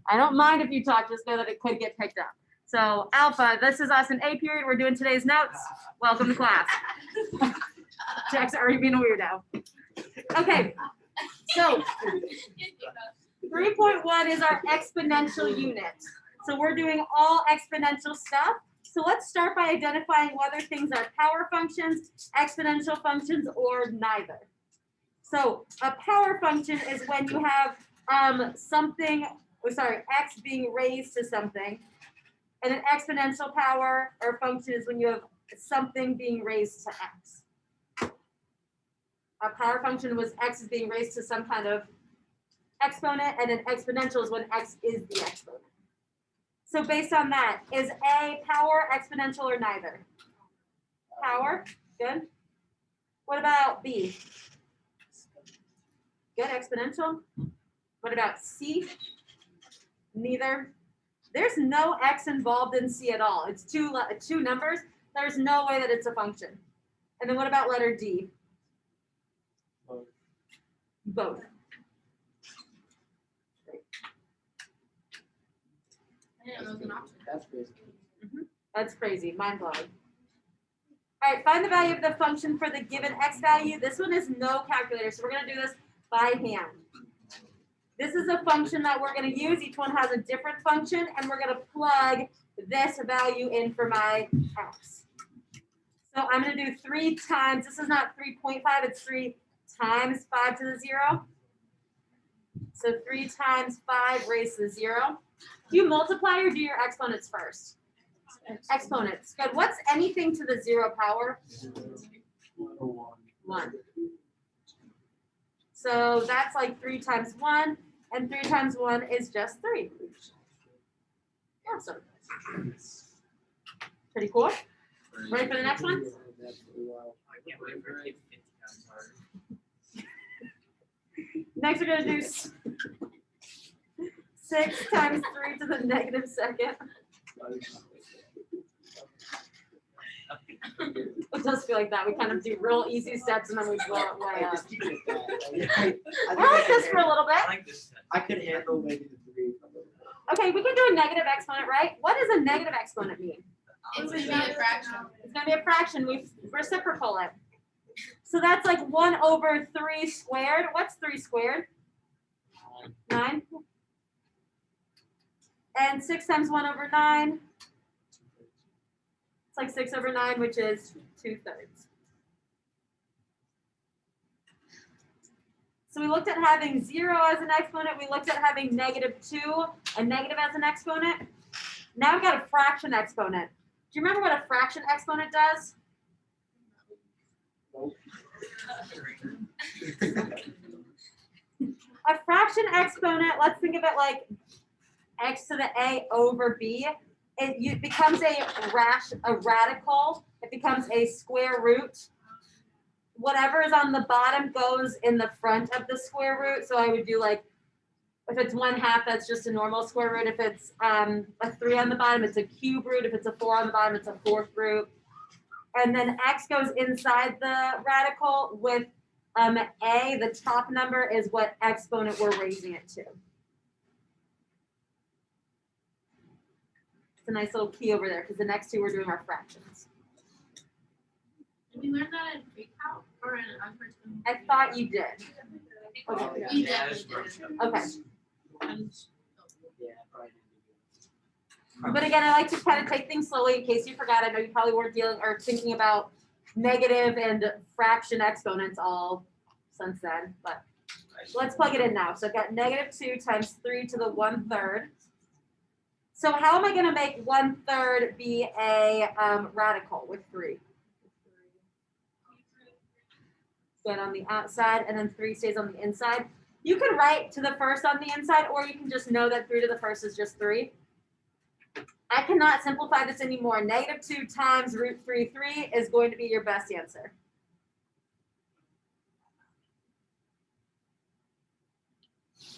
I don't mind if you talk, just know that it could get picked up. So Alpha, this is us in A period. We're doing today's notes. Welcome to class. Jack's already being a weirdo. Okay, so 3.1 is our exponential unit. So we're doing all exponential stuff. So let's start by identifying whether things are power functions, exponential functions, or neither. So a power function is when you have x being raised to something. And an exponential power or function is when you have something being raised to x. A power function was x is being raised to some kind of exponent, and an exponential is when x is the exponent. So based on that, is A power, exponential, or neither? Power, good. What about B? Good, exponential. What about C? Neither. There's no x involved in C at all. It's two numbers. There's no way that it's a function. And then what about letter D? Both. That's crazy. That's crazy. Mind blowing. All right, find the value of the function for the given x value. This one is no calculator, so we're going to do this by hand. This is a function that we're going to use. Each one has a different function, and we're going to plug this value in for my x. So I'm going to do 3 times, this is not 3.5, it's 3 times 5 to the 0. So 3 times 5 raised to the 0. Do you multiply or do your exponents first? Exponents. Good. What's anything to the 0 power? 1. So that's like 3 times 1, and 3 times 1 is just 3. Awesome. Pretty cool. Ready for the next one? Next, we're going to do 6 times 3 to the negative second. It does feel like that. We kind of do real easy steps and then we blow it way up. I like this for a little bit. I could handle maybe the 3. Okay, we can do a negative exponent, right? What does a negative exponent mean? It's going to be a fraction. It's going to be a fraction. We reciprocal it. So that's like 1 over 3 squared. What's 3 squared? 9. And 6 times 1 over 9. It's like 6 over 9, which is 2/3. So we looked at having 0 as an exponent. We looked at having -2, a negative as an exponent. Now we've got a fraction exponent. Do you remember what a fraction exponent does? A fraction exponent, let's think of it like x to the a over b. It becomes a radical. It becomes a square root. Whatever is on the bottom goes in the front of the square root. So I would do like, if it's 1/2, that's just a normal square root. If it's a 3 on the bottom, it's a cube root. If it's a 4 on the bottom, it's a 4th root. And then x goes inside the radical with a, the top number, is what exponent we're raising it to. It's a nice little key over there because the next two we're doing our fractions. Did we learn that in PreCalc or in algebra? I thought you did. Okay. You definitely did. Okay. Yeah, probably. But again, I like to kind of take things slowly in case you forgot. I know you probably weren't dealing or thinking about negative and fraction exponents all since then, but let's plug it in now. So I've got -2 times 3 to the 1/3. So how am I going to make 1/3 be a radical with 3? Good on the outside, and then 3 stays on the inside. You can write to the first on the inside, or you can just know that 3 to the first is just 3. I cannot simplify this anymore. -2 times √3 is going to be your best answer.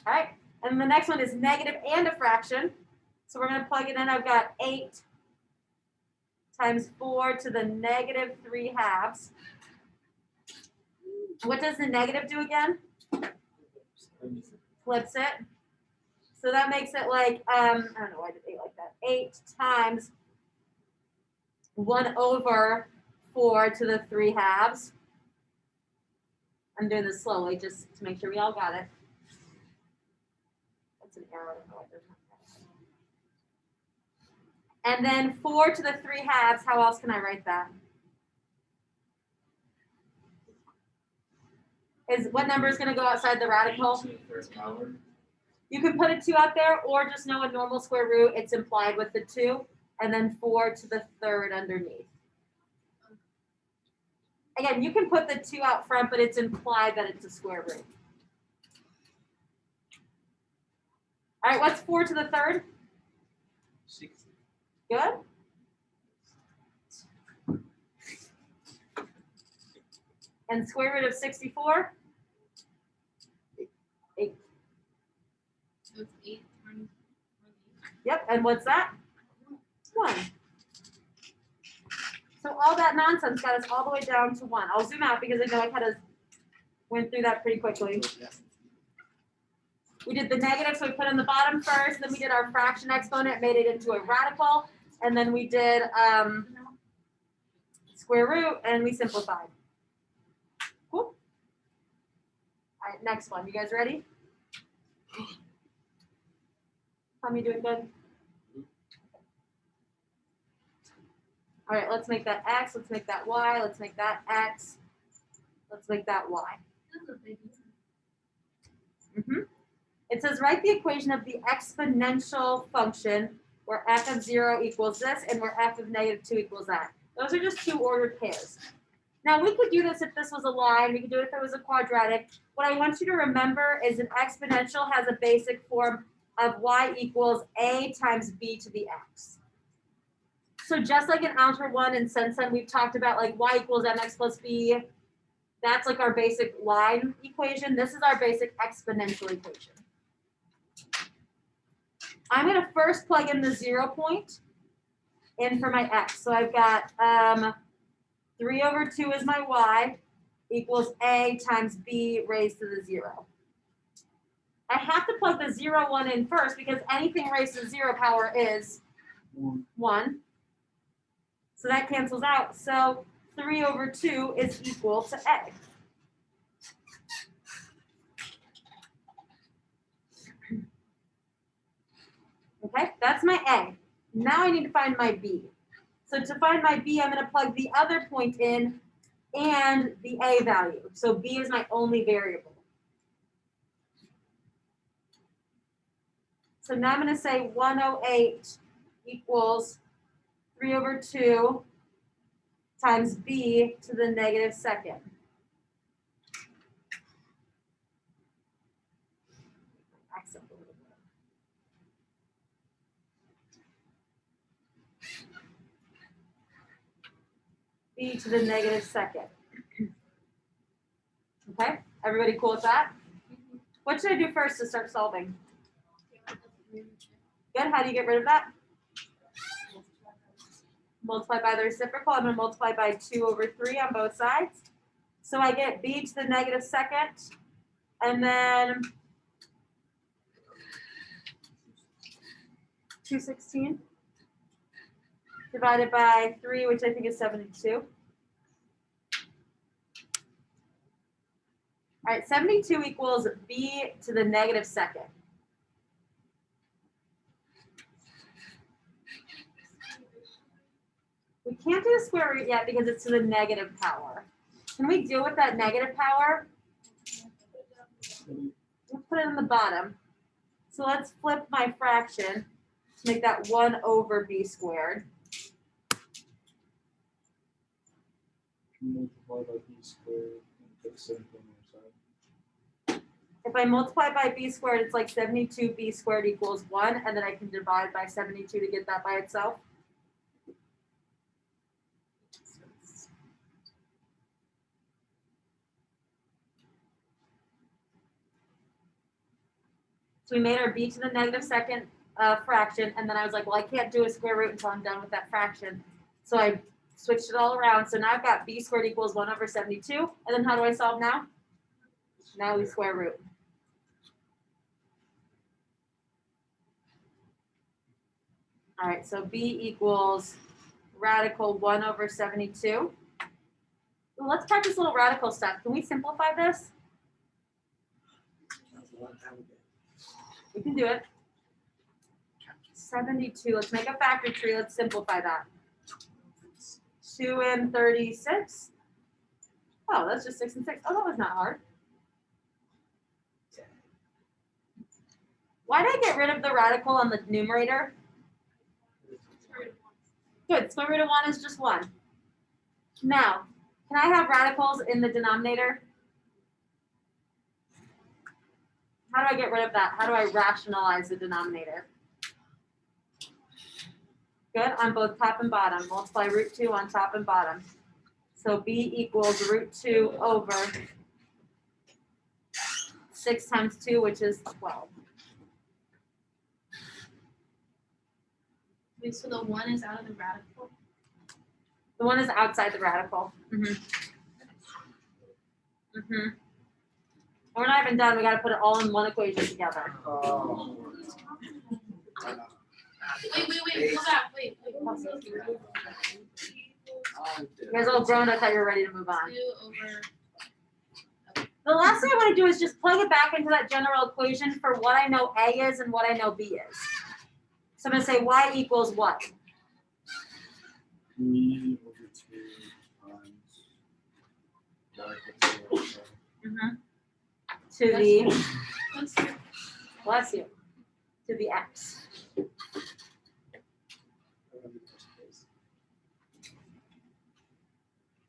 All right, and the next one is negative and a fraction. So we're going to plug it in. I've got 8 times 4 to the -3/2. What does the negative do again? Flips it. So that makes it like, I don't know why I did 8 like that. 8 times 1 over 4 to the 3 halves. I'm doing this slowly just to make sure we all got it. That's an arrow. I don't know why there's not. And then 4 to the 3 halves. How else can I write that? What number is going to go outside the radical? You can put a 2 out there, or just know a normal square root. It's implied with the 2, and then 4 to the 3rd underneath. Again, you can put the 2 out front, but it's implied that it's a square root. All right, what's 4 to the 3rd? 60. Good. And square root of 64? 8. So it's 8 times 1. Yep, and what's that? 1. So all that nonsense got us all the way down to 1. I'll zoom out because I know I kind of went through that pretty quickly. We did the negative, so we put on the bottom first. Then we did our fraction exponent, made it into a radical. And then we did square root, and we simplified. Cool. All right, next one. You guys ready? Tommy, doing good? All right, let's make that x. Let's make that y. Let's make that x. Let's make that y. That's a big It says write the equation of the exponential function where f of 0 equals this and where f of negative 2 equals that. Those are just 2 ordered pairs. Now we could do this if this was a line. We could do it if it was a quadratic. What I want you to remember is an exponential has a basic form of y equals a times b to the x. So just like in Algebra 1 and Sensen, we've talked about like y equals mx plus b. That's like our basic line equation. This is our basic exponential equation. I'm going to first plug in the 0 point in for my x. So I've got 3 over 2 is my y equals a times b raised to the 0. I have to plug the 0, 1 in first because anything raised to the 0 power is 1. So that cancels out. So 3 over 2 is equal to a. Okay, that's my a. Now I need to find my b. So to find my b, I'm going to plug the other point in and the a value. So b is my only variable. So now I'm going to say 108 equals 3 over 2 times b to the negative 2nd. B to the negative 2nd. Okay, everybody cool with that? What should I do first to start solving? Good, how do you get rid of that? Multiply by the reciprocal. I'm going to multiply by 2 over 3 on both sides. So I get b to the negative 2nd, and then 216 divided by 3, which I think is 72. All right, 72 equals b to the negative 2nd. We can't do the square root yet because it's to the negative power. Can we deal with that negative power? Let's put it on the bottom. So let's flip my fraction to make that 1 over b squared. Multiply by b squared and put the same thing on the side. If I multiply by b squared, it's like 72b squared equals 1, and then I can divide by 72 to get that by itself. So we made our b to the negative 2nd fraction, and then I was like, well, I can't do a square root until I'm done with that fraction. So I switched it all around. So now I've got b squared equals 1 over 72. And then how do I solve now? Now we square root. All right, so b equals radical 1 over 72. Well, let's practice a little radical stuff. Can we simplify this? That's a lot of time. We can do it. 72. Let's make a factor tree. Let's simplify that. 2 and 36. Oh, that's just 6 and 6. Oh, that was not hard. Why did I get rid of the radical on the numerator? Good. Square root of 1 is just 1. Now, can I have radicals in the denominator? How do I get rid of that? How do I rationalize the denominator? Good. On both top and bottom. Multiply root 2 on top and bottom. So b equals root 2 over 6 times 2, which is 12. Wait, so the 1 is out of the radical? The 1 is outside the radical. We're not even done. We got to put it all in one equation together. Oh. Wait, hold on, wait. You guys all grown. I thought you were ready to move on. 2 over, The last thing I want to do is just plug it back into that general equation for what I know A is and what I know B is. So I'm going to say y equals what? B over 2 times To the, what's your, bless you, to the x.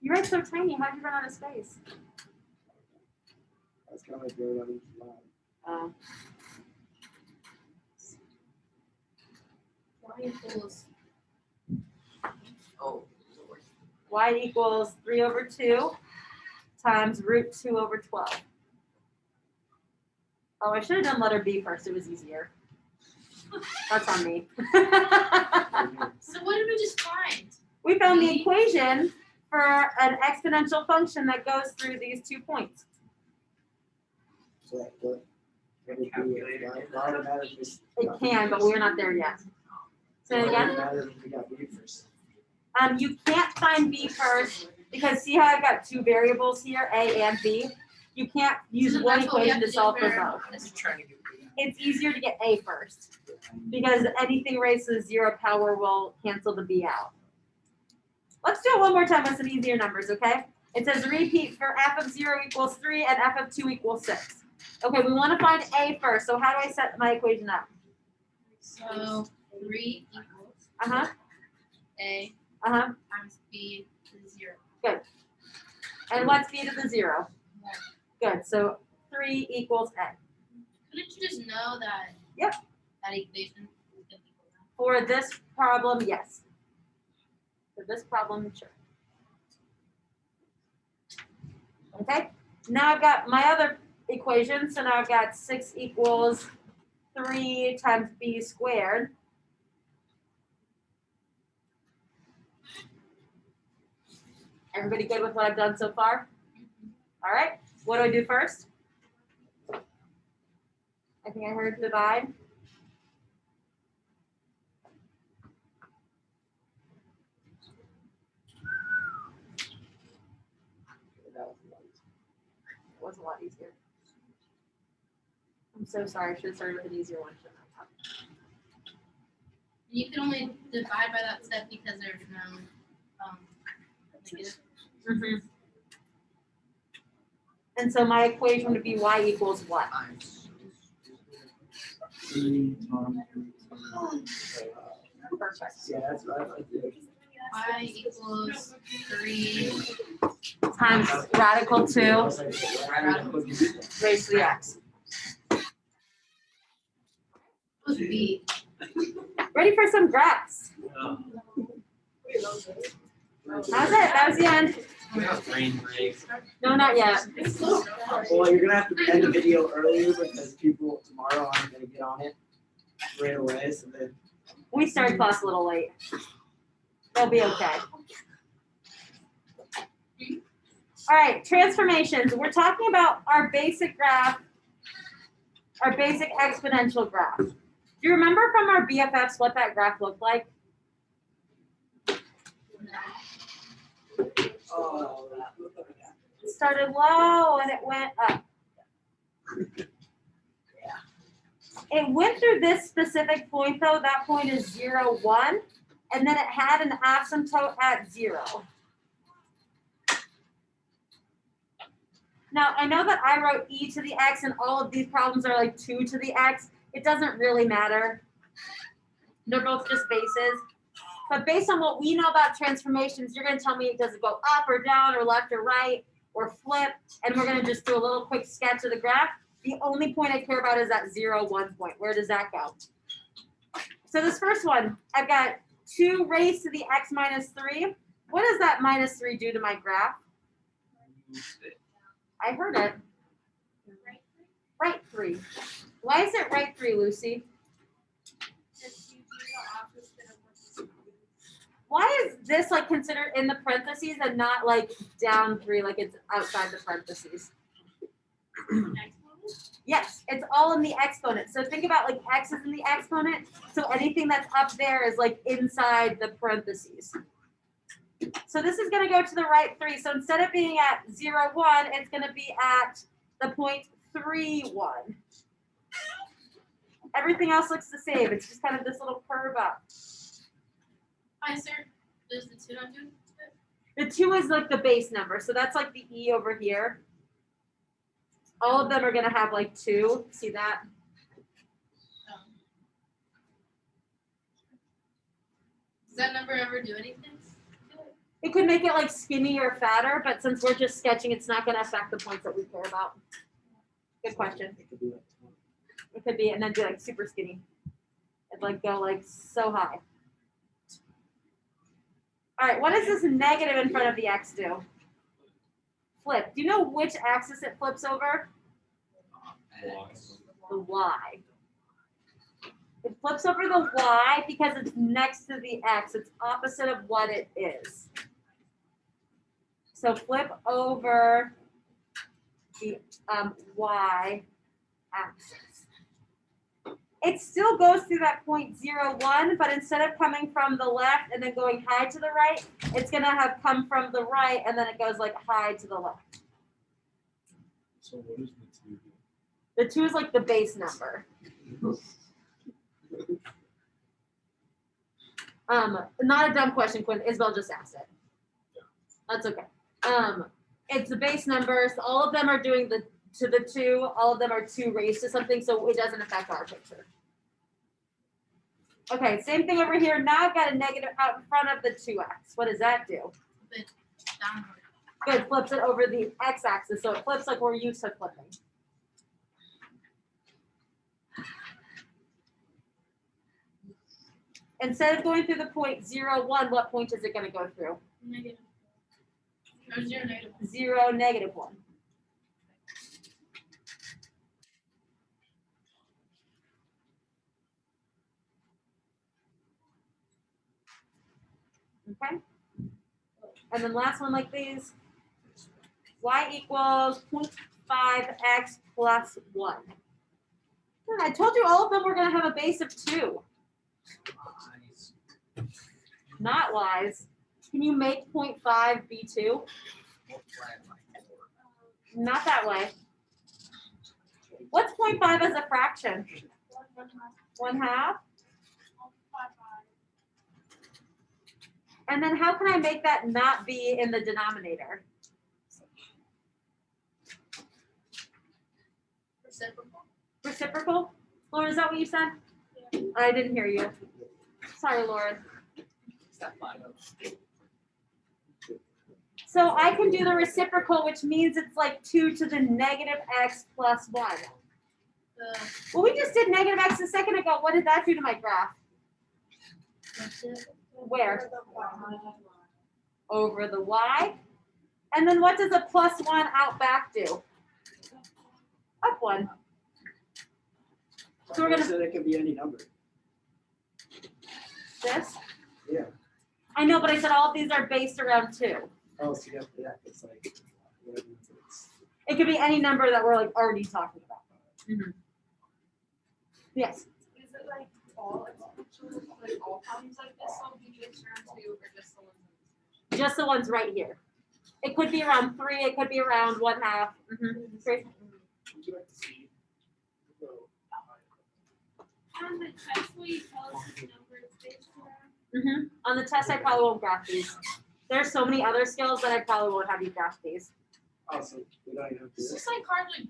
You write so tiny. How did you run out of space? That's kind of good on each line. Oh. y equals, Y equals 3 over 2 times root 2 over 12. Oh, I should have done letter B first. It was easier. That's on me. so what did we just find? We found the equation for an exponential function that goes through these 2 points. So that would be automatically. It can, but we're not there yet. Say it again. We got B first. You can't find B first because see how I've got 2 variables here, A and B? You can't use So one that's what we equation have to solve for for- both. It's easier to get A first because anything raised to the 0 power will cancel the B out. Let's do it one more time with some easier numbers, okay? It says repeat for f of 0 equals 3 and f of 2 equals 6. Okay, we want to find A first, so how do I set my equation up? So 3 equals Uh-huh, A uh-huh. times B to 0. And what's B to the 0? Good, so 3 equals A. Couldn't you just know that? Yep. That equation is going to equal that? For this problem, yes. For this problem, sure. Okay, now I've got my other equation, so now I've got 6 equals 3 times b squared. Everybody good with what I've done so far? All right, what do I do first? I think I heard divide. It was a lot easier. I'm so sorry. I should have started with an easier one. You can only divide by that step because there's no negative. And so my equation would be y equals what? Perfect. Yeah, that's what I like to do. Y equals 3 Times radical 2 raised to the x. was B. Ready for some graphs? How's it? That was the end. No, not yet. Well, you're gonna have to end the video earlier because people tomorrow aren't gonna get on it right away, so then. We started class a little late. They'll be okay. All right, transformations. We're talking about our basic graph, our basic exponential graph. you remember from our BFFs what that graph looked like? Oh, that looked like that. It started low and it went up. It went through this specific point though. That point is 0, 1, and then it had an asymptote at 0. Now I know that I wrote e to the x and all of these problems are like 2 to the x. It doesn't really matter. They're both just bases. But based on what we know about transformations, you're going to tell me does it go up or down or left or right or flip, and we're going to just do a little quick sketch of the graph. The only point I care about is that 0, 1 point. Where does that go? So this first one, I've got 2 raised to the x minus 3. What does that minus 3 do to my graph? I heard it. Right 3. Why is it right 3, Lucy? Why is this like considered in the parentheses and not like down 3, like it's outside the parentheses? Yes, it's all in the exponent. So think about like x is in the exponent. So anything that's up there is like inside the parentheses. So this is going to go to the right 3. So instead of being at 0, 1, it's going to be at the point 3, 1. Everything else looks the same. It's just kind of this little curve up. Hi, sir. Does the 2 not do it? The 2 is like the base number. So that's like the e over here. All of them are going to have like 2. See that? Does that number ever do anything? It could make it like skinny or fatter, but since we're just sketching, it's not going to affect the points that we care about. Good question. It could be like 20. It could be, and then do like super skinny. It'd like go like so high. All right, what does this negative in front of the x do? Flip. Do you know which axis it flips over? The y. It flips over the y because it's next to the x. It's opposite of what it is. So flip over the y axis. It still goes through that point 0, 1, but instead of coming from the left and then going high to the right, it's going to have come from the right and then it goes like high to the left. So what is the 2? The 2 is like the base number. Not a dumb question, Quinn. Isabel just asked it. That's okay. It's the base numbers. All of them are doing the to the 2. All of them are 2 raised to something, so it doesn't affect our picture. Okay, same thing over here. Now I've got a negative out in front of the 2x. What does that do? Flip it downward. Good, flips it over the x-axis, so it flips like we're used to flipping. Instead of going through the point 0, 1, what point is it going to go through? Negative. Or 0, negative. 0, negative 1. Okay. And then last one like these. Y equals 0.5x plus 1. I told you all of them were going to have a base of 2. Not wise. Can you make 0.5 be 2? Not that way. What's 0.5 as a fraction? 1/2. And then how can I make that not be in the denominator? Reciprocal. Reciprocal? Lauren, is that what you said? Yeah. I didn't hear you. Sorry, Lauren. So I can do the reciprocal, which means it's like 2 to the negative x plus 1. Well, we just did negative x a second ago. What did that do to my graph? Where? Over the y. And then what does a plus 1 out back do? Up 1. So we're gonna. So it could be any number. This? Yeah. I know, but I said all of these are based around 2. Oh, so you have to, yeah, it's like whatever it's. It could be any number that we're like already talking about. Mm-hmm. Yes. Is it like ones like this will be just around 2 or just the ones in this? Just the ones right here. It could be around 3, it could be around 1/2. Three. Would you like to see? On the test, will you tell us the number it's based around? On the test, I probably won't graph these. There's so many other skills that I probably won't have you graph these. Awesome. We don't even have to do It's this. just like hard, like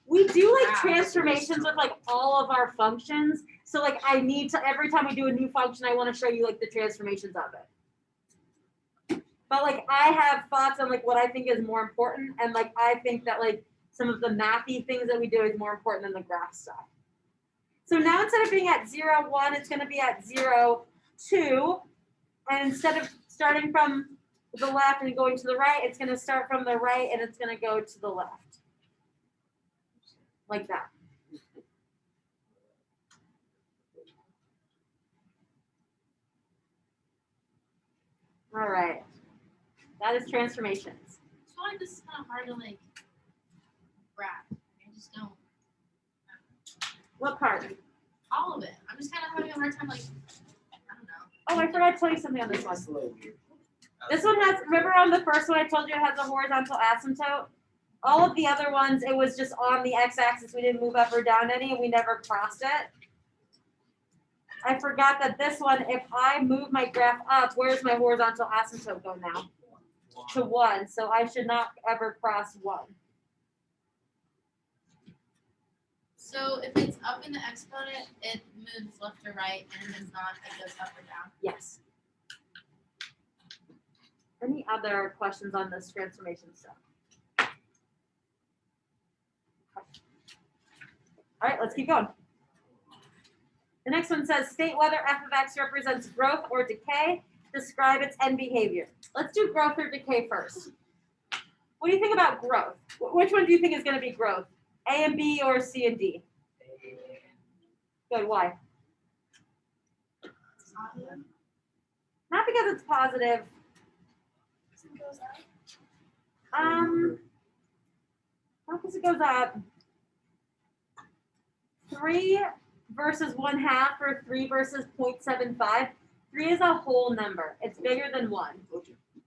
We do like Wow. transformations with like all of our functions. So like I need to, every time we do a new function, I want to show you like the transformations of it. But like I have thoughts on like what I think is more important, and like I think that like some of the mathy things that we do is more important than the graph stuff. So now instead of being at 0, 1, it's going to be at 0, 2. And instead of starting from the left and going to the right, it's going to start from the right and it's going to go to the left. Like that. All right. That is transformations. I feel like this is kind of hard to like graph. I just don't. What part? All of it. I'm just kind of having a hard time like. I don't know. Oh, I forgot to tell you something on this one. It's a little weird. This one has, remember on the first one I told you it has a horizontal asymptote? All of the other ones, it was just on the x-axis. We didn't move up or down any, and we never crossed it. I forgot that this one, if I move my graph up, where's my horizontal asymptote go now? To 1, so I should not ever cross 1. So if it's up in the exponent, it moves left or right, and if it's not, it goes up or down. Yes. Any other questions on this transformation stuff? All right, let's keep going. The next one says, state whether f of x represents growth or decay. Describe its end behavior. Let's do growth or decay first. What do you think about growth? Which one do you think is going to be growth? A and B or C and D? Good, why? Not because it's positive. Not because it goes up. 3 versus 1/2 or 3 versus 0.75. 3 is a whole number. It's bigger than 1.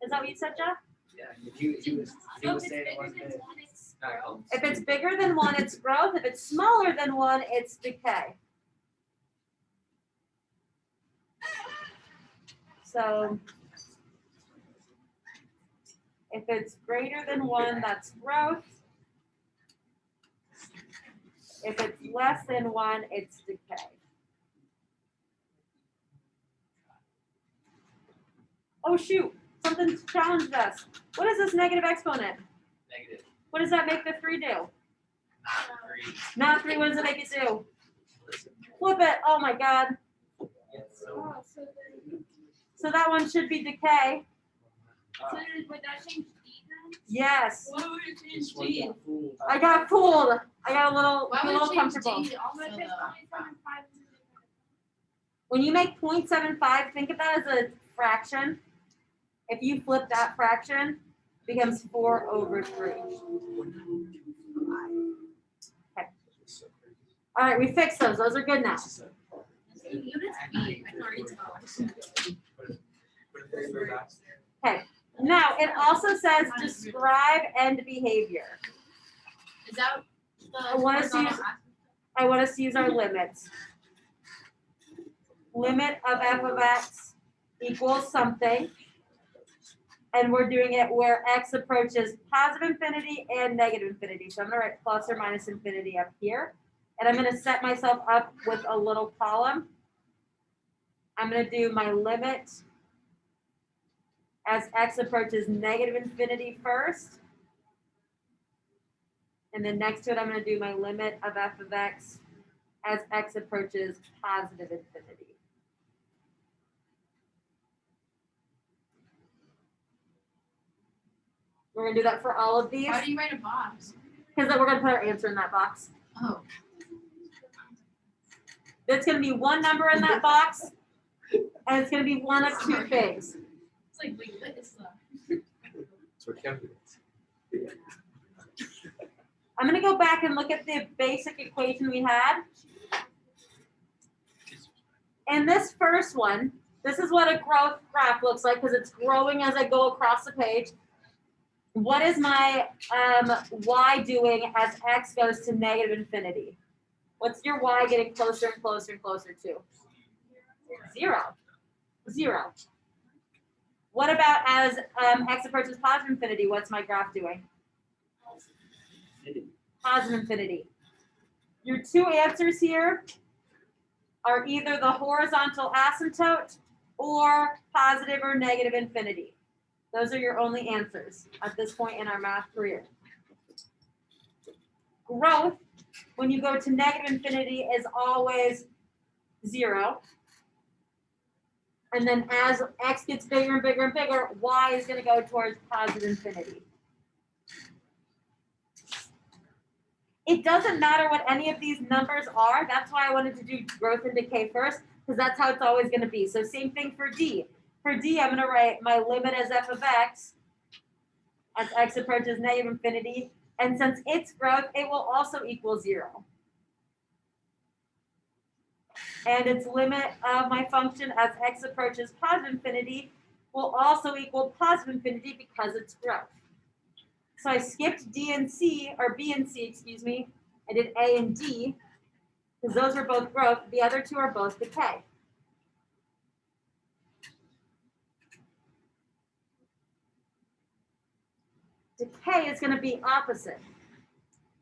Is that what you said, Jeff? Yeah, he was saying it wasn't big. If it's bigger than 1, it's growth. If it's smaller than 1, it's decay. So if it's greater than 1, that's growth. If it's less than 1, it's decay. Oh shoot, something's challenged us. What is this negative exponent? Negative. What does that make the 3 do? Not 3. Not 3, what does it make it do? Flip it, oh my god. Yes. Oh, So that one should be decay. would that change D then? Yes, Why would it change This one D? got fooled. I got fooled. I got a Why would little it change comfortable. D? Also, So it's the- only 7.5. When you make 0.75, think of that as a fraction. If you flip that fraction, it becomes 4/3. Okay. All right, we fixed those. Those are good now. Units B. I can already tell. Okay. Now, it also says describe end behavior. Is that the I wanna see- horizontal I want us to use our limits. Limit of f of x equals something. And we're doing it where x approaches positive infinity and negative infinity. So I'm going to write plus or minus infinity up here. And I'm going to set myself up with a little column. I'm going to do my limit as x approaches negative infinity first. And then next to it, I'm going to do my limit of f of x as x approaches positive infinity. We're going to do that for all of these Why do you write a box? because then we're going to put our answer in that box. Oh. There's going to be one number in that box, and it's going to be one of 2 things. It's like, wait, what is that? So it calculates. I'm going to go back and look at the basic equation we had. In this first one, this is what a growth graph looks like because it's growing as I go across the page. What is my y doing as x goes to negative infinity? What's your y getting closer and closer and closer to? 0. 0. What about as x approaches positive infinity? What's my graph doing? Positive infinity. Your two answers here are either the horizontal asymptote or positive or negative infinity. Those are your only answers at this point in our math career. Growth, when you go to negative infinity, is always 0. And then as x gets bigger and bigger and bigger, y is going to go towards positive infinity. It doesn't matter what any of these numbers are. That's why I wanted to do growth and decay first, because that's how it's always going to be. So same thing for D. For D, I'm going to write my limit as f of x as x approaches negative infinity. And since it's growth, it will also equal 0. And its limit of my function as x approaches positive infinity will also equal positive infinity because it's growth. So I skipped D and C, or B and C, excuse me. I did A and D, because those are both growth. The other two are both decay. Decay is going to be opposite.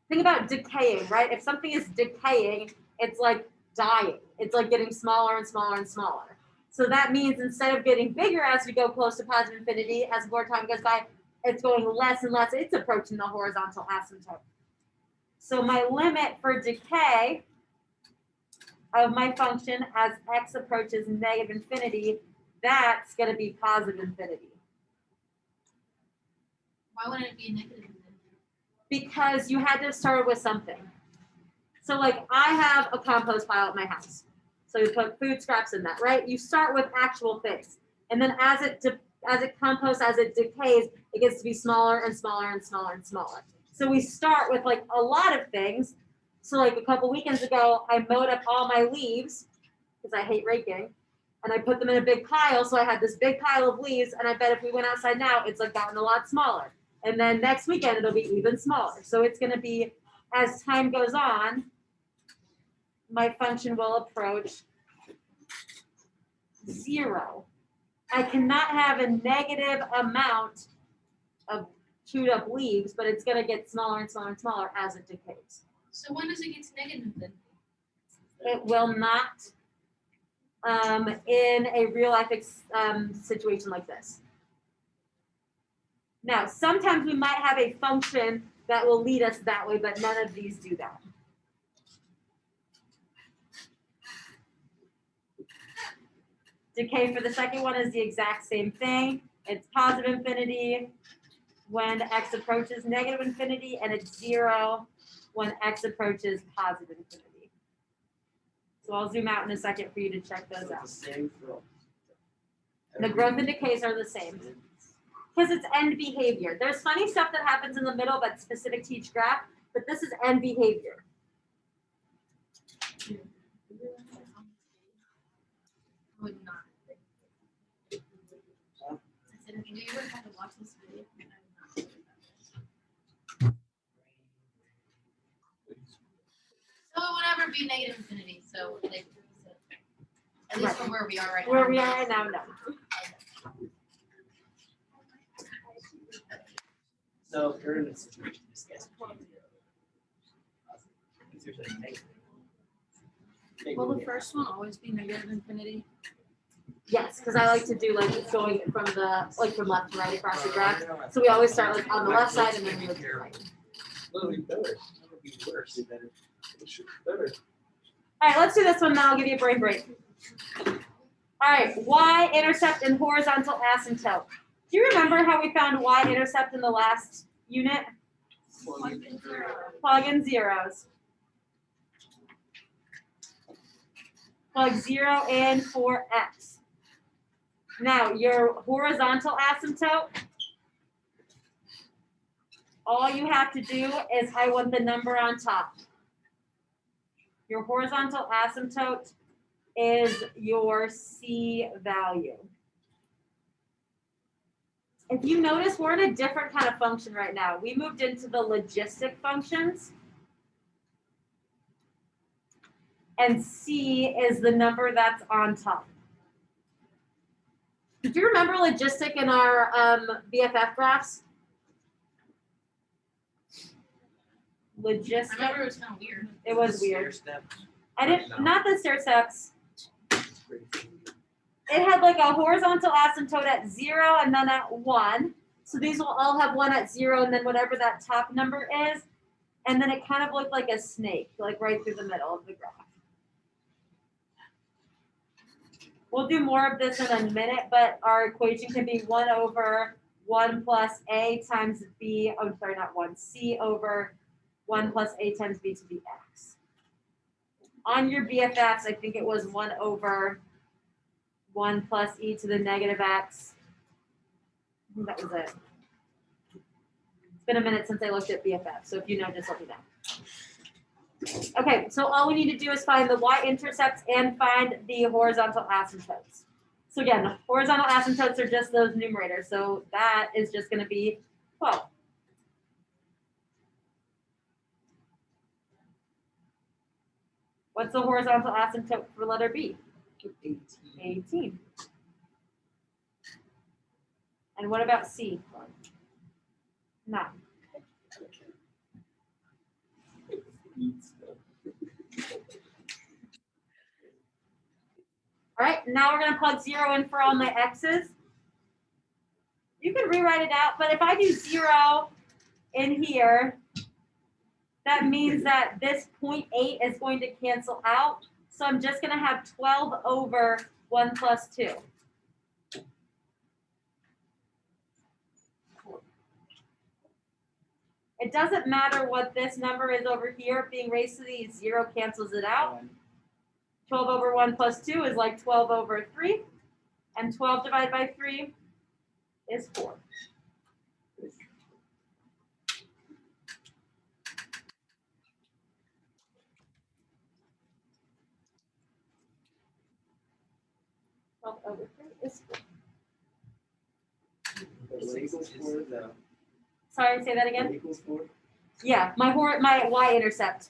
Think about decaying, right? If something is decaying, it's like dying. It's like getting smaller and smaller and smaller. So that means instead of getting bigger as we go close to positive infinity, as more time goes by, it's going less and less. It's approaching the horizontal asymptote. So my limit for decay of my function as x approaches negative infinity, that's going to be positive infinity. Why wouldn't it be negative infinity? Because you had to start with something. So like I have a compost pile at my house. So you put food scraps in that, right? You start with actual things. And then as it composts, as it decays, it gets to be smaller and smaller and smaller and smaller. So we start with like a lot of things. So like a couple weekends ago, I mowed up all my leaves because I hate raking, and I put them in a big pile. So I had this big pile of leaves, and I bet if we went outside now, it's like gotten a lot smaller. And then next weekend, it'll be even smaller. So it's going to be, as time goes on, my function will approach 0. I cannot have a negative amount of chewed up leaves, but it's going to get smaller and smaller and smaller as it decays. So when does it get to negative infinity? It will not in a real life situation like this. Now, sometimes we might have a function that will lead us that way, but none of these do that. Decay for the second one is the exact same thing. It's positive infinity when x approaches negative infinity, and it's 0 when x approaches positive infinity. So I'll zoom out in a second for you to check those out. Same for all. The growth and decays are the same because it's end behavior. There's funny stuff that happens in the middle that's specific to each graph, but this is end behavior. I would not. I said, if you ever had to watch this video, I would not do that. So it would never be negative infinity. So at least from where we are right now. Where we are right now, no. So if you're in a situation, this guy's Will the first one always be negative infinity? Yes, because I like to do like going from from left to right across the graph. So we always start like on the left side and then move to the right. It'll be better. It'll be worse. It should be better. All right, let's do this one now. I'll give you a brain break. All right, y-intercept and horizontal asymptote. Do you remember how we found y-intercept in the last unit? Plug in zeros. Plug 0 in for x. Now, your horizontal asymptote, all you have to do is I want the number on top. Your horizontal asymptote is your C value. If you notice, we're in a different kind of function right now. We moved into the logistic functions. And C is the number that's on top. Do you remember logistic in our BFF graphs? I remember Logistic, it was kind of weird. it was weird. Steps. I didn't, not the stair steps. Great. It had like a horizontal asymptote at 0 and then at 1. So these will all have 1 at 0 and then whatever that top number is. And then it kind of looked like a snake, like right through the middle of the graph. We'll do more of this in a minute, but our equation can be 1 over 1 plus A times B, oh, sorry, not 1, C over 1 plus A times B to the X. On your BFFs, I think it was 1 over 1 plus E to the negative X. I think that was it. It's been a minute since I looked at BFF, so if you know, just let me know. Okay, so all we need to do is find the y-intercepts and find the horizontal asymptotes. So again, horizontal asymptotes are just those numerators, so that is just going to be 12. What's the horizontal asymptote for letter B? 18. And what about C? 9. All right, now we're going to plug 0 in for all my x's. You can rewrite it out, but if I do 0 in here, that means that this 0.8 is going to cancel out. So I'm just going to have 12 over 1 plus 2. It doesn't matter what this number is over here. Being raised to the 0 cancels it out. 12 over 1 plus 2 is like 12 over 3. And 12 divided by 3 is 4. Over 3 is 4. What equals 4 though? Sorry, say that again. What equals 4? Yeah, my y-intercept.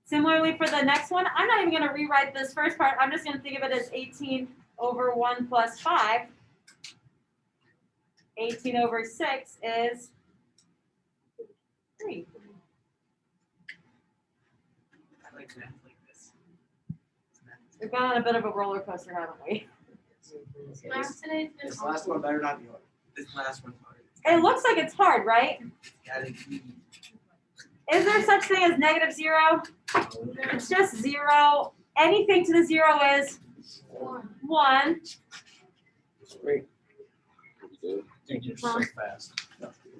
Similarly for the next one, I'm not even going to rewrite this first part. I'm just going to think of it as 18 over 1 plus 5. 18 over 6 is 3. I like math like this. We've gone on a bit of a roller coaster, haven't we? Math today's been This last one better not be hard. This last one's hard. It looks like it's hard, right? Gotta be. Is there such thing as negative 0? It's just 0. Anything to the 0 is 1. Great. Dude, you're so fast.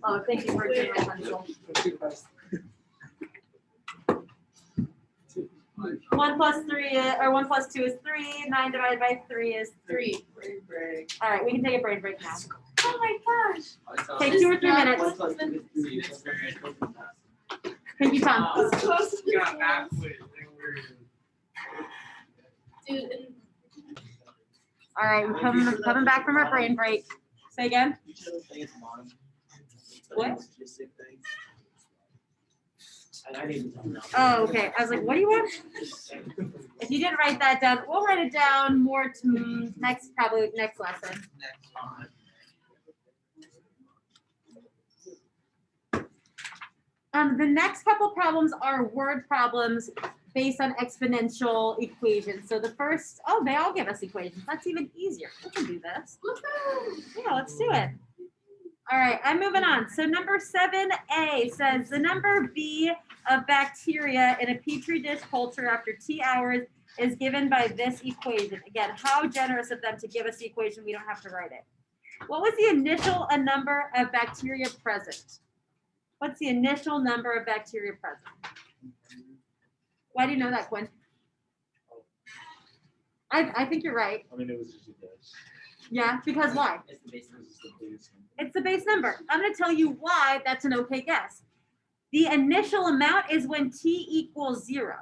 Oh, thank you for doing my pencil. 1 plus 3 or 1 plus 2 is 3. 9 divided by 3 is 3. Brain break. All right, we can take a brain break now. Oh my gosh. Take 2 or 3 minutes. 1 plus 2 is 3. Thank you, Tom. Dude, and All right, we're coming back from our brain break. Say again. What? I need to tell now. Oh, okay. I was like, what do you want? If you didn't write that down, we'll write it down more to probably next lesson. Next one. The next couple problems are word problems based on exponential equations. So the first, oh, they all give us equations. That's even easier. We can do this. Yeah, let's do it. All right, I'm moving on. So number 7A says the number B of bacteria in a petri dish culture after T hours is given by this equation. Again, how generous of them to give us the equation. We don't have to write it. What was the initial number of bacteria present? What's the initial number of bacteria present? Why do you know that, Quinn? I think you're right. I mean, it was just a guess. Yeah, because why? It's the base This is the biggest one. It's the base number. I'm going to tell you why that's an okay guess. The initial amount is when t equals 0.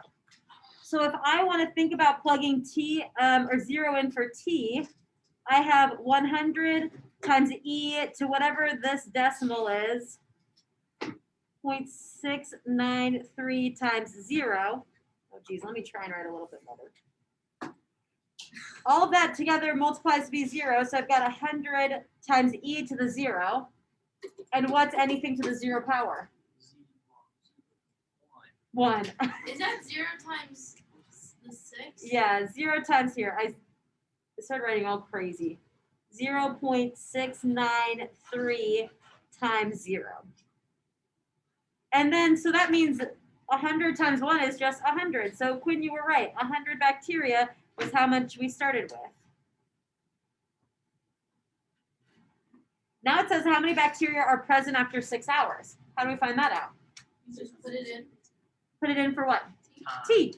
So if I want to think about plugging t or 0 in for t, I have 100 times e to whatever this decimal is, 0.693 times 0. Oh, geez, let me try and write a little bit better. All of that together multiplies to be 0, so I've got 100 times e to the 0. And what's anything to the 0 power? 1. Is that 0 times the 6? Yeah, 0 times here. I started writing all crazy. 0.693 times 0. And then, so that means 100 times 1 is just 100. So Quinn, you were right. 100 bacteria was how much we started with. Now it says how many bacteria are present after 6 hours. How do we find that out? You just put it in. Put it in for what? T.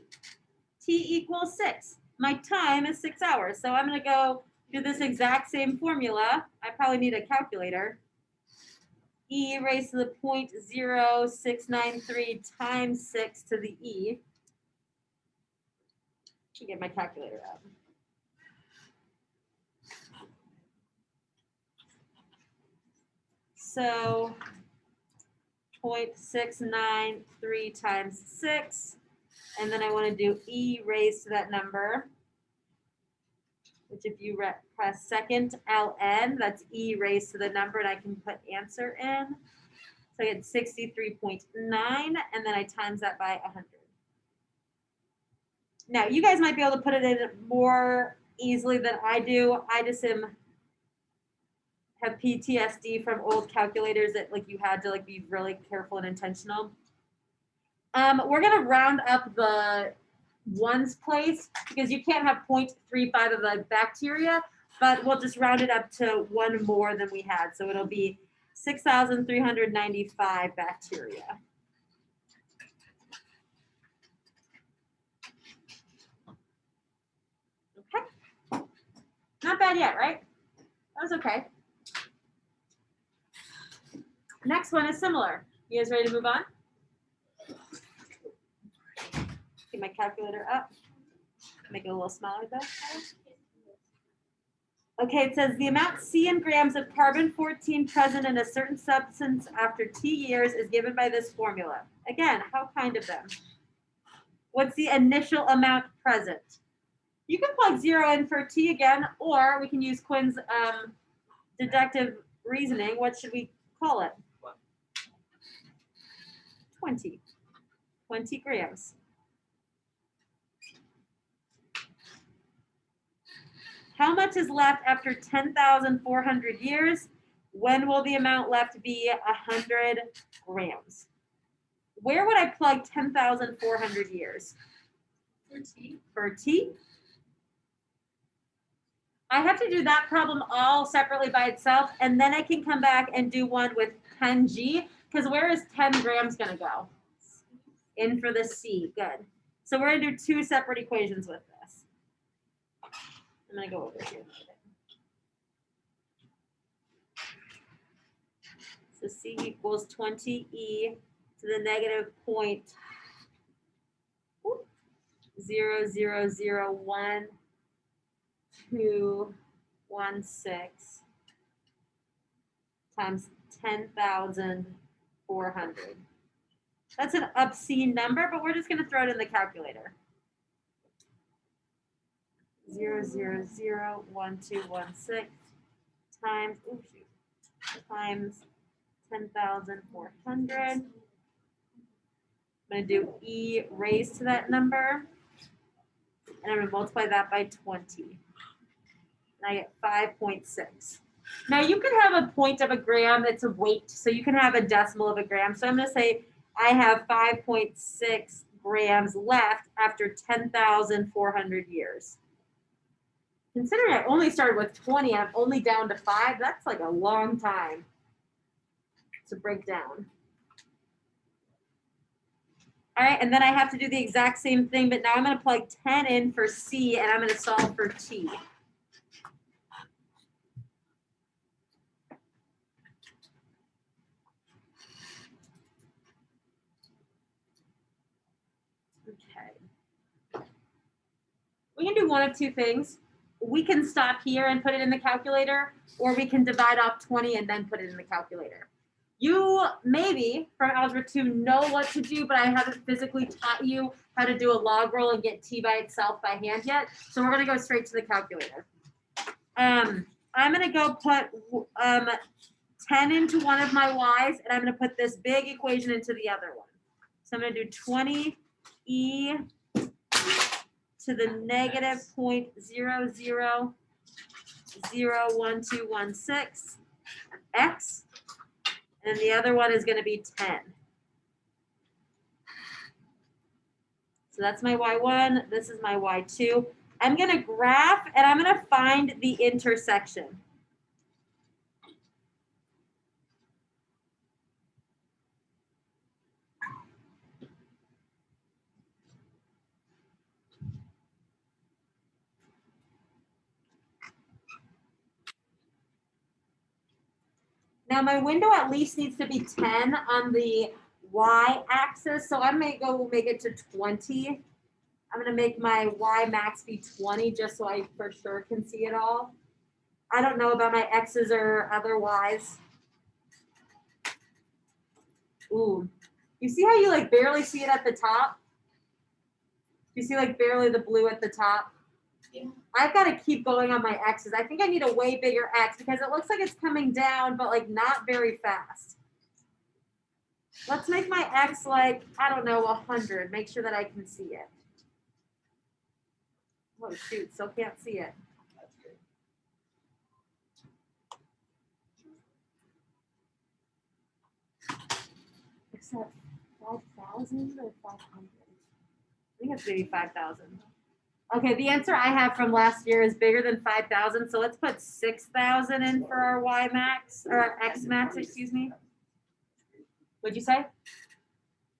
T equals 6. My time is 6 hours. So I'm going to go do this exact same formula. I probably need a calculator. E raised to the 0.0693 times 6 to the E. Let me get my calculator out. So 0.693 times 6. And then I want to do E raised to that number, which if you press second ln, that's E raised to the number, and I can put answer in. So I get 63.9, and then I times that by 100. Now, you guys might be able to put it in more easily than I do. I just have PTSD from old calculators that like you had to like be really careful and intentional. We're gonna round up the ones place because you can't have 0.35 of the bacteria, but we'll just round it up to one more than we had. So it'll be 6,395 bacteria. Okay. Not bad yet, right? That was okay. Next one is similar. You guys ready to move on? Get my calculator up. Make it a little smaller though. Okay, it says the amount C in grams of carbon-14 present in a certain substance after T years is given by this formula. Again, how kind of them. What's the initial amount present? You can plug 0 in for T again, or we can use Quinn's deductive reasoning. What should we call it? 20 grams. How much is left after 10,400 years? When will the amount left be 100 grams? Where would I plug 10,400 years? For T. For T? I have to do that problem all separately by itself, and then I can come back and do one with 10G, because where is 10 grams going to go? In for the C. Good. So we're going to do two separate equations with this. I'm going to go over here. So C equals 20E to the negative 0.0001216 times 10,400. That's an obscene number, but we're just going to throw it in the calculator. 0.0001216 times, times 10,400. I'm going to do E raised to that number, and I'm going to multiply that by 20. And I get 5.6. Now you can have a point of a gram that's a weight, so you can have a decimal of a gram. So I'm going to say I have 5.6 grams left after 10,400 years. Considering I only started with 20, I'm only down to 5, that's like a long time to break down. All right, and then I have to do the exact same thing, but now I'm going to plug 10 in for C, and I'm going to solve for T. Okay. We can do one of two things. We can stop here and put it in the calculator, or we can divide off 20 and then put it in the calculator. You maybe from Algebra 2 know what to do, but I haven't physically taught you how to do a log roll and get t by itself by hand yet. So we're gonna go straight to the calculator. I'm gonna go put 10 into one of my y's, and I'm gonna put this big equation into the other one. So I'm gonna do 20e to the negative 0.000121 x, and then the other one is going to be 10. So that's my y1, this is my y2. I'm going to graph, and I'm going to find the intersection. Now my window at least needs to be 10 on the y-axis, so I may go make it to 20. I'm gonna make my y max be 20 just so I for sure can see it all. I don't know about my x's or other y's. Ooh, you see how you like barely see it at the top? You see like barely the blue at the top? Yeah. I've got to keep going on my x's. I think I need a way bigger x because it looks like it's coming down, but like not very fast. Let's make my x like, I don't know, 100. Make sure that I can see it. Oh shoot, still can't see it. Is that 5,000 or 500? I think it's maybe 5,000. Okay, the answer I have from last year is bigger than 5,000, so let's put 6,000 in for our y max, or our x max, excuse me. What'd you say?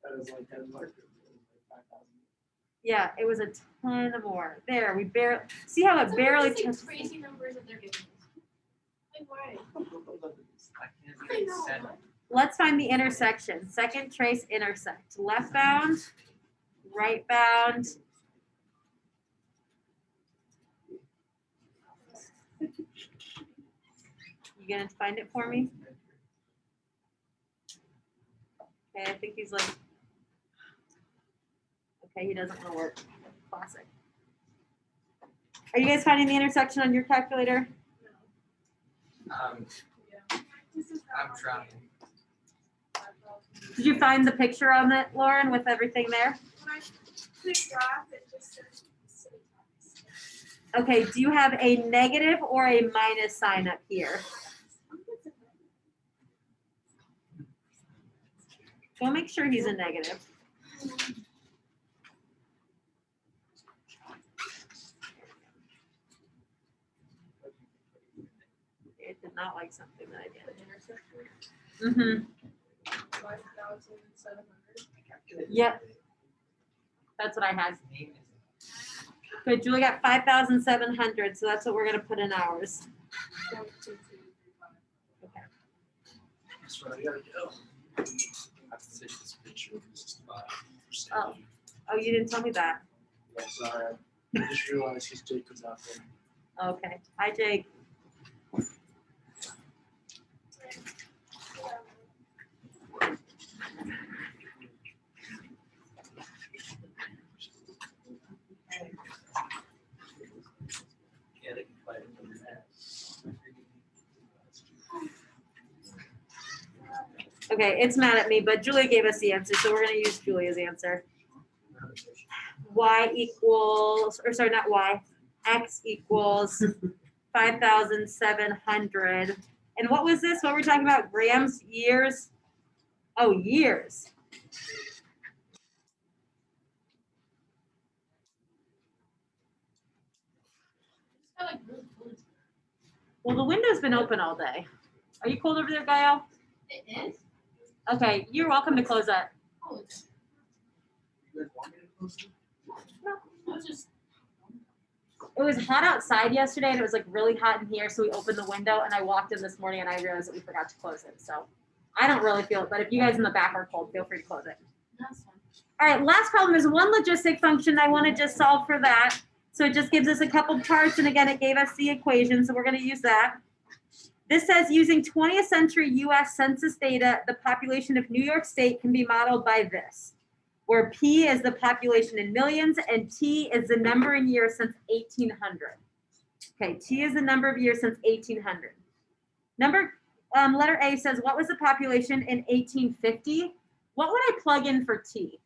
That is like 10 markers. 5,000. Yeah, it was a ton more. There, we barely, see how it barely Some touched. crazy numbers that they're giving us. Like why? I can't I even know. set it. Let's find the intersection. Second trace intersect. Left bound, right bound. You gonna find it for me? Okay, I think he's like, okay, he doesn't want to work. Classic. Are you guys finding the intersection on your calculator? I'm trying. Did you find the picture on it, Lauren, with everything there? When I click graph, it just says city tax. Okay, do you have a negative or a minus sign up here? Go make sure he's a negative. It did not like something that I did. Mm-hmm. 5,700. Yep. That's what I had. Good, Julie got 5,700, so that's what we're gonna put in ours. Okay. That's what I gotta do. I have to take this picture. This is 5%. Oh, you didn't tell me that. Yeah, sorry. I just realized his Jake was out there. Okay. Hi, Jake. Yeah, they can fight it over that. Okay, it's mad at me, but Julia gave us the answer, so we're gonna use Julia's answer. Y equals, or sorry, not Y, X equals 5,700. And what was this? What were we talking about? Grams, years? Oh, years. It's got like really cool. Well, the window's been open all day. Are you cold over there, Gael? It is? Okay, you're welcome to close that. Oh, it's, You guys want me to close it? I was just, It was hot outside yesterday and it was like really hot in here, so we opened the window and I walked in this morning and I realized that we forgot to close it. So I don't really feel it, but if you guys in the back are cold, feel free to close it. that's fine. All right, last problem is one logistic function. I want to just solve for that. So it just gives us a couple parts, and again, it gave us the equation, so we're going to use that. This says using 20th century US Census data, the population of New York State can be modeled by this, where P is the population in millions and T is the number in years since 1800. Okay, T is the number of years since 1800. Letter A says, what was the population in 1850? What would I plug in for T?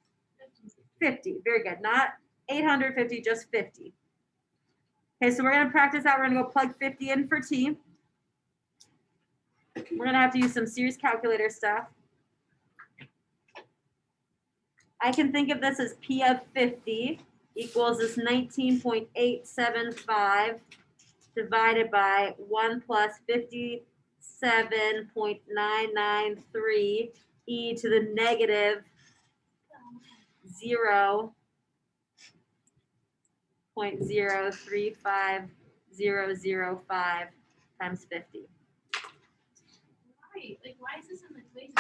50, very good. Not 850, just 50. Okay, so we're gonna practice that. We're gonna go plug 50 in for T. We're gonna have to use some serious calculator stuff. I can think of this as P of 50 equals this 19.875 divided by 1 plus 57.993 e to the negative 0.035005 times 50. Why? Like, why is this in the equation?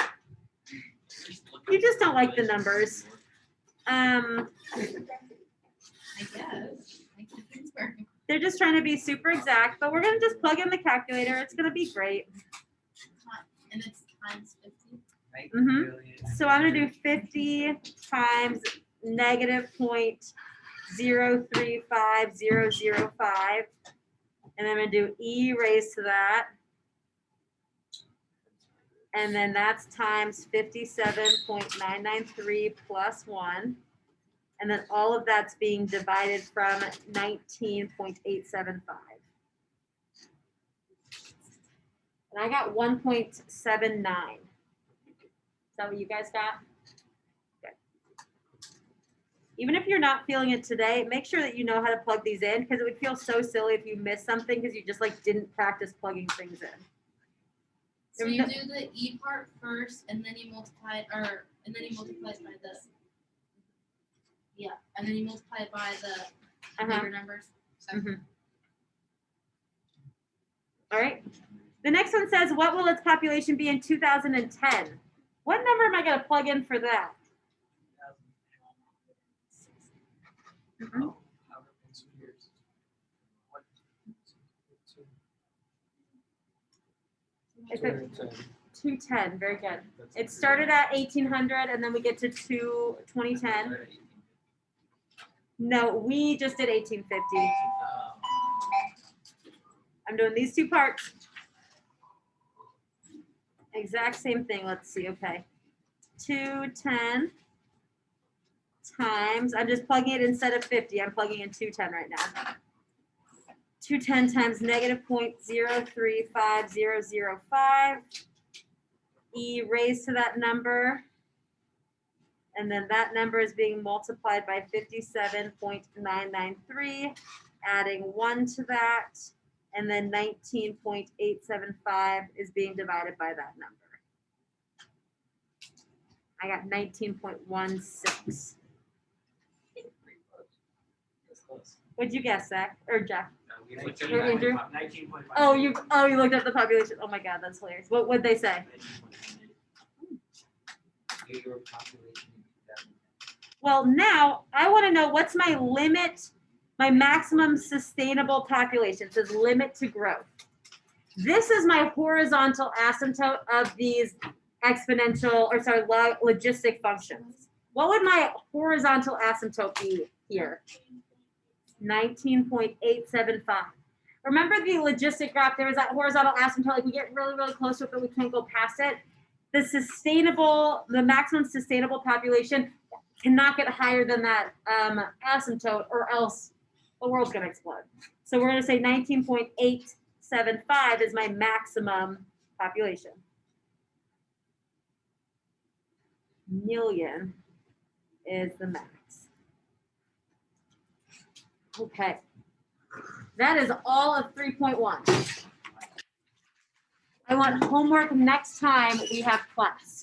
You just don't like the numbers. I guess. I think it's working. They're just trying to be super exact, but we're gonna just plug in the calculator. It's gonna be great. And it's times 50. So I'm gonna do 50 times negative 0.035005, and I'm gonna do e raised to that, and then that's times 57.993 plus 1, and then all of that's being divided from 19.875. And I got 1.79. Is that what you guys got? Good. Even if you're not feeling it today, make sure that you know how to plug these in, because it would feel so silly if you missed something because you just like didn't practice plugging things in. So you do the e part first, and then you multiply it, and then you multiply it by the, and then you multiply it by the bigger numbers. So. All right. The next one says, what will its population be in 2010? What number am I going to plug in for that? It's a 210, very good. It started at 1800 and then we get to 2010. No, we just did 1850. I'm doing these two parts. Exact same thing. Let's see. Okay. 210 times, I'm just plugging it instead of 50. I'm plugging in 210 right now. 210 times negative 0.035005. E raised to that number. And then that number is being multiplied by 57.993, adding 1 to that. And then 19.875 is being divided by that number. I got 19.16. What'd you guess, Zach or Jeff? Or Andrew? 19.5. Oh, you looked up the population. Oh my God, that's hilarious. What would they say? Well, now I want to know what's my limit, my maximum sustainable population. It says limit to growth. This is my horizontal asymptote of these exponential, or sorry, logistic functions. What would my horizontal asymptote be here? 19.875. Remember the logistic graph, there was that horizontal asymptote, like we get really, really close to it, but we can't go past it. The maximum sustainable population cannot get higher than that asymptote, or else the world's gonna explode. So we're gonna say 19.875 is my maximum population. Million is the max. Okay, that is all of 3.1. I want homework next time we have class.